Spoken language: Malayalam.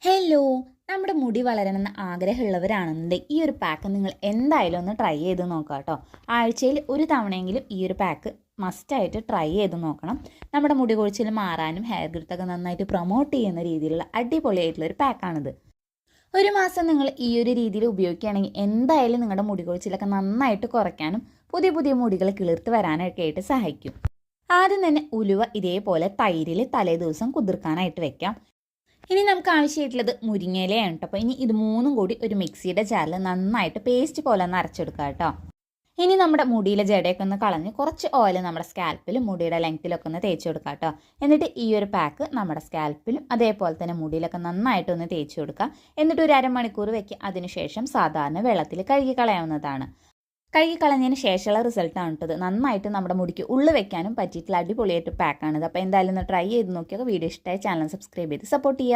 ഹലോ, നമ്മുടെ മുടി വളരണമെന്ന് ആഗ്രഹമുള്ളവരാണെന്നുണ്ടെങ്കിൽ ഈ ഒരു പാക്ക് നിങ്ങൾ എന്തായാലും ഒന്ന് ട്രൈ ചെയ്ത് നോക്കാം കേട്ടോ. ആഴ്ചയിൽ ഒരു തവണയെങ്കിലും ഈ ഒരു പാക്ക് മസ്റ്റായിട്ട് ട്രൈ ചെയ്ത് നോക്കണം. നമ്മുടെ മുടി കൊഴിച്ചിൽ മാറാനും ഹെയർ ഗ്രോത്തൊക്കെ നന്നായിട്ട് പ്രൊമോട്ട് ചെയ്യുന്ന രീതിയിലുള്ള അടിപൊളിയായിട്ടുള്ള ഒരു പാക്കാണിത്. ഒരു മാസം നിങ്ങൾ ഈ ഒരു രീതിയിൽ ഉപയോഗിക്കുകയാണെങ്കിൽ എന്തായാലും നിങ്ങളുടെ മുടി കൊഴിച്ചിലൊക്കെ നന്നായിട്ട് കുറയ്ക്കാനും പുതിയ പുതിയ മുടികൾ കിളിർത്ത് വരാനൊക്കെ ആയിട്ട് സഹായിക്കും. ആദ്യം തന്നെ ഉലുവ ഇതേപോലെ തൈരിൽ തലേ ദിവസം കുതിർക്കാനായിട്ട് വെക്കാം. ഇനി നമുക്ക് ആവശ്യമായിട്ടുള്ളത് മുരിങ്ങയിലയാണ് കേട്ടോ. അപ്പോൾ ഇനി ഇത് മൂന്നും കൂടി ഒരു മിക്സിയുടെ ജാറിൽ നന്നായിട്ട് പേസ്റ്റ് പോലെ ഒന്ന് അരച്ചെടുക്കുക കേട്ടോ. ഇനി നമ്മുടെ മുടിയിലെ ജടയൊക്കെ ഒന്ന് കളഞ്ഞ് കുറച്ച് ഓയിൽ നമ്മുടെ സ്കാൽപ്പിലും മുടിയുടെ ലെങ്ത്തിലൊക്കെ ഒന്ന് തേച്ച് കൊടുക്കുക കേട്ടോ. എന്നിട്ട് ഈ ഒരു പാക്ക് നമ്മുടെ സ്കാൽപ്പിലും അതേപോലെ തന്നെ മുടിയിലൊക്കെ നന്നായിട്ടൊന്ന് തേച്ച് കൊടുക്കുക. എന്നിട്ട് ഒരു അരമണിക്കൂർ വെക്കുക. അതിനുശേഷം സാധാരണ വെള്ളത്തിൽ കഴുകി കളയാവുന്നതാണ്. കഴുകി കളഞ്ഞതിന് ശേഷമുള്ള റിസൾട്ടാണ് കേട്ടത്. നന്നായിട്ട് നമ്മുടെ മുടിക്ക് ഉള്ളു വെക്കാനും പറ്റിയിട്ടുള്ള അടിപൊളിയായിട്ട് പാക്കാണിത്. അപ്പോൾ എന്തായാലും ഒന്ന് ട്രൈ ചെയ്ത് നോക്കിയാൽ വീഡിയോ ഇഷ്ടമായി ചാനൽ സബ്സ്ക്രൈബ് ചെയ്ത് സപ്പോർട്ട് ചെയ്യുക.